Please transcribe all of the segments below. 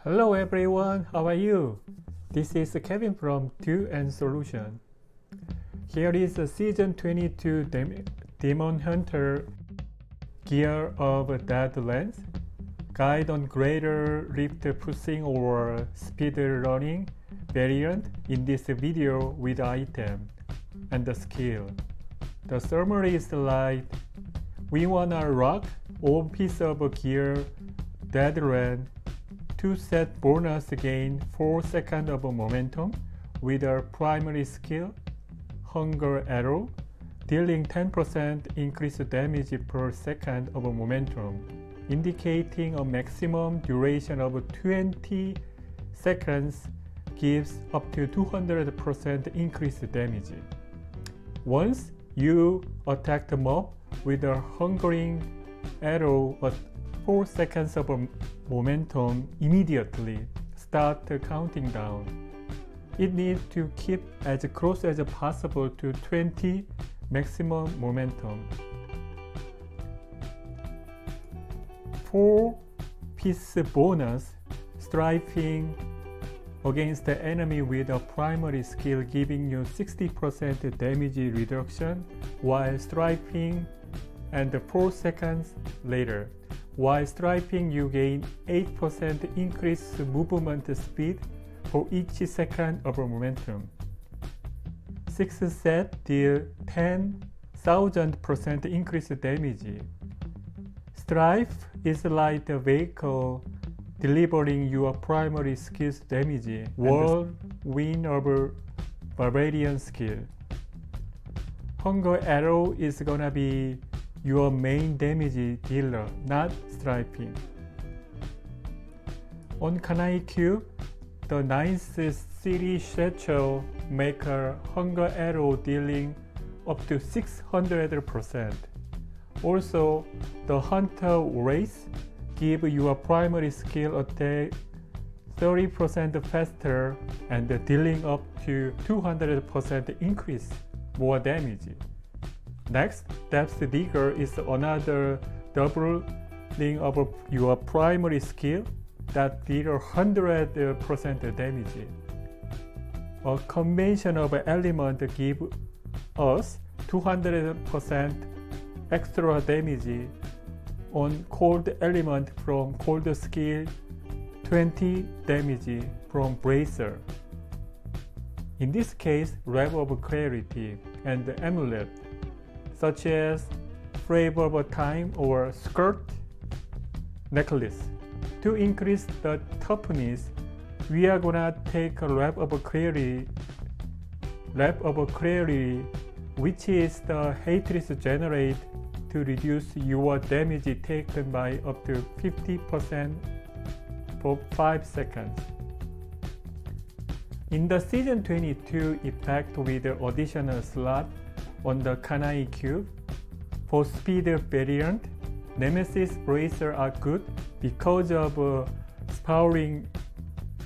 Hello everyone, how are you? This is Kevin from Do and Solution. Here is the Season 22 Demon Hunter Gear of Deadlands Guide on Greater Rift Pushing or Speed Running variant in this video with item and the skill. The summary is like, we wanna rock all piece of gear Deadlands to set bonus gain 4 seconds of momentum with a primary skill, Hunger Arrow, dealing 10% increased damage per second of momentum, indicating a maximum duration of 20 seconds gives up to 200% increased damage. Once you attack the mob with a Hungering Arrow at 4 seconds of momentum, immediately start counting down. It needs to keep as close as possible to 20 maximum momentum. 4-piece bonus, strafing against the enemy with a primary skill giving you 60% damage reduction while strafing, and 4 seconds later. While strafing, you gain 8% increased movement speed for each second of momentum. 6th set deal 10,000% increased damage. Strife is like the vehicle delivering your primary skill's damage. Whirlwind of Barbarian skill. Hunger Arrow is gonna be your main damage dealer, not strafing. On Kanai Cube, the 9th series Shetchel make a Hunger Arrow dealing up to 600%. Also, the Hunter Race give your primary skill attack 30% faster and dealing up to 200% increase more damage. Next, Depth Digger is another doubling of your primary skill that deals 100% damage. A combination of elements gives us 200% extra damage on cold element from cold skill, 20 damage from Bracer. In this case, Rev of Clarity and Amulet, such as Flavor of Time or Skirt Necklace. To increase the toughness, we are gonna take a Rev of Clarity, which is the Hatred generate to reduce your damage taken by up to 50% for 5 seconds. In the Season 22 effect with the additional slot on the Kanai Cube, for speed variant, Nemesis Bracer are good because of spawning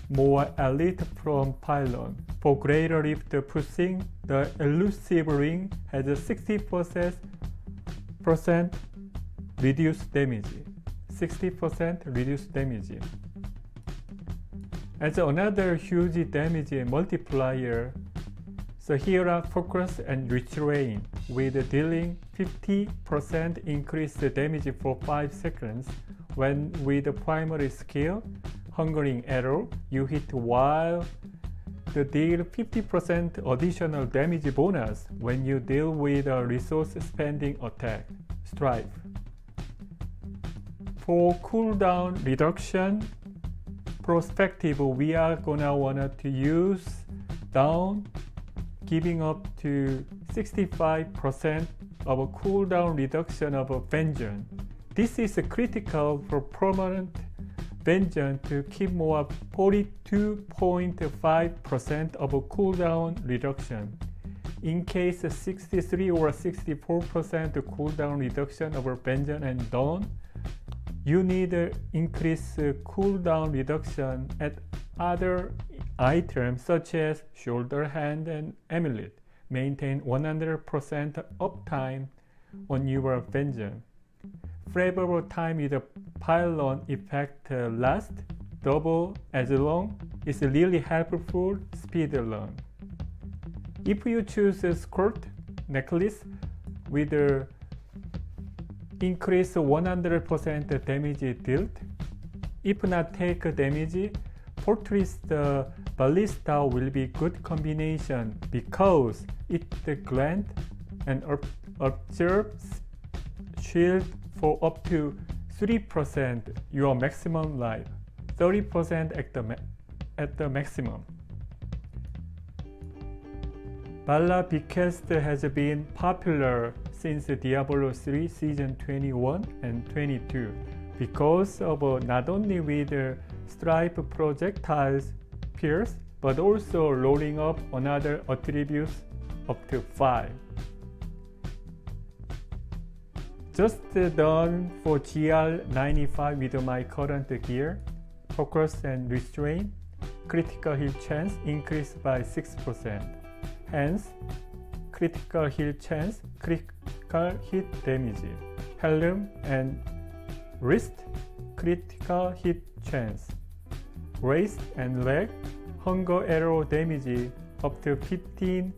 more elite from Pylon. For Greater Rift Pushing, the Elusive Ring has a 60% reduced damage. 60% reduced damage. As another huge damage multiplier, Sahira Focus and Restrain with dealing 50% increased damage for 5 seconds when with the primary skill, Hungering Arrow, you hit while the deal 50% additional damage bonus when you deal with a resource spending attack, Strife. For cooldown reduction perspective, we are gonna wanna to use down giving up to 65% of a cooldown reduction of a Vengeance. This is critical for permanent Vengeance to keep more 42.5% of a cooldown reduction. In case 63 or 64% cooldown reduction of a Vengeance and Dawn, you need increased cooldown reduction at other items such as Shoulder Hand and Amulet. Maintain 100% uptime on your Vengeance. Favorable time is a pylon effect lasts double as long, it's really helpful speed learn. If you choose a skirt necklace with a increase 100% damage dealt, if not take damage, Fortress the Ballista will be good combination because it grants and observes shield for up to 3% your maximum life, 30% at the maximum. Bala Bequest has been popular since Diablo 3 Season 21 and 22 because of not only with stripe projectiles pierce, but also rolling up another attributes up to 5. Just done for GR95 with my current gear, focus and restraint, critical hit chance increased by 6%. Hence, critical hit chance, critical hit damage, helm and wrist, critical hit chance, waist and leg, hunger arrow damage up to 15%.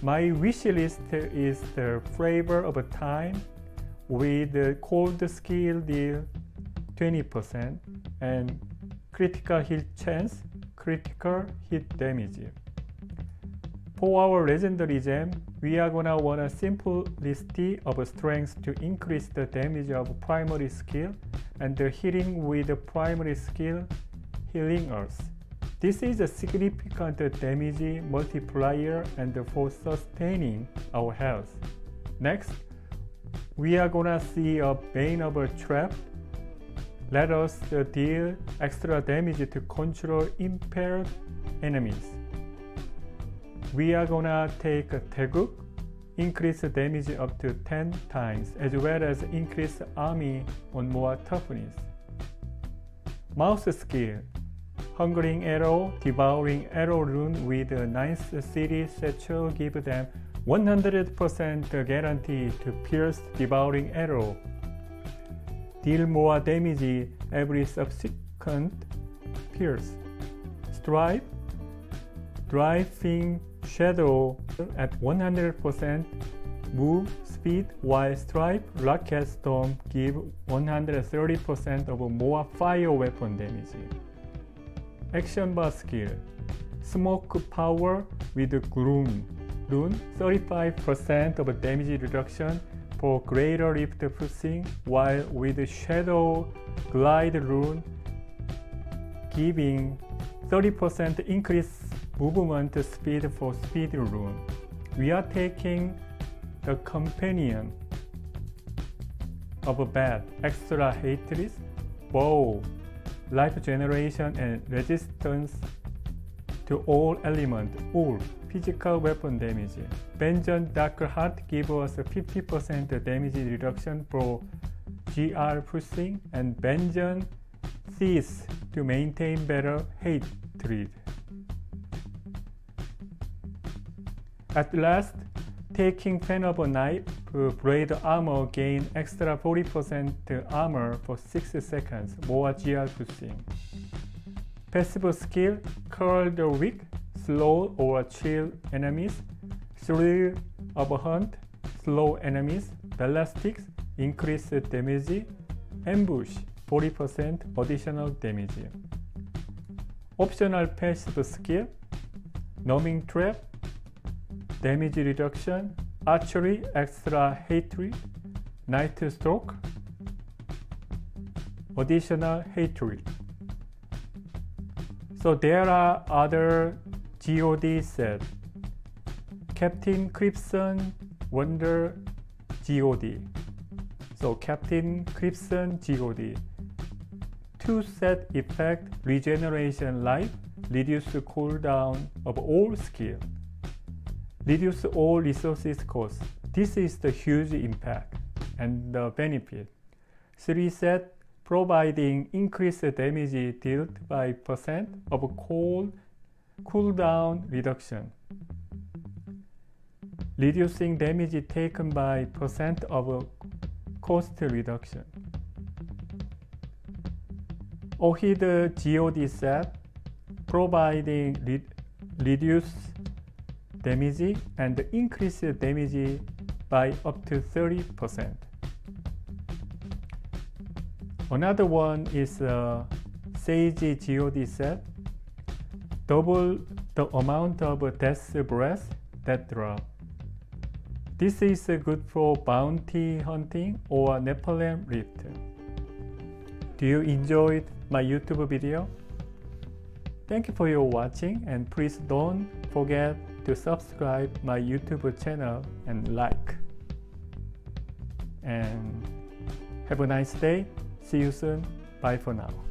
My wish list is the Flavor of Time with the cold skill deal 20% and critical hit chance, critical hit damage. For our legendary gem, we are gonna want a simplicity of strength to increase the damage of primary skill and the healing with the primary skill healing us. This is a significant damage multiplier and for sustaining our health. Next, we are gonna see a Bane of a Trap. Let us deal extra damage to control impaired enemies. We are gonna take a Taeguk, increase damage up to 10 times, as well as increase army on more toughness. Mouse skill, Hungering Arrow, Devouring Arrow rune with 9th City Satchel give them 100% guarantee to pierce Devouring Arrow. Deal more damage every subsequent pierce. Stripe, Driving Shadow at 100% move speed, while Stripe Rocket Storm give 130% of more fire weapon damage. Action bar skill, Smoke Power with Gloom rune, 35% of damage reduction for greater rift pushing, while with Shadow Glide rune giving 30% increase movement speed for speed rune. We are taking the companion of a bad, extra hatred, bow, life generation and resistance to all elements, all physical weapon damage. Vengeance Dark Heart gives us a 50% damage reduction for GR pushing, and Vengeance Cease to maintain better hatred. At last, taking Fan of a Knife, Blade Armor gain extra 40% armor for 6 seconds, more GR pushing. Passive skill, Curl the Weak, slow or chill enemies. Thrill of a Hunt, slow enemies. Ballistics, increase damage. Ambush, 40% additional damage. Optional passive skill, Numbing Trap, damage reduction, archery, extra hatred, night stroke, additional hatred. So there are other GOD sets. Captain Crimson Wonder GOD. So Captain Crimson GOD. 2 set effect, regeneration life, reduce cooldown of all skill, reduce all resources cost. This is the huge impact and the benefit. 3 set, providing increased damage dealt by percent of cooldown reduction, reducing damage taken by percent of cost reduction. OHID GOD set, providing reduced damage and increased damage by up to 30%. Another one is Sage GOD set, double the amount of death breath that drop. This is good for bounty hunting or Nephilim Rift. Do you enjoy my YouTube video? Thank you for your watching, and please don't forget to subscribe my YouTube channel and like. And have a nice day. See you soon. Bye for now.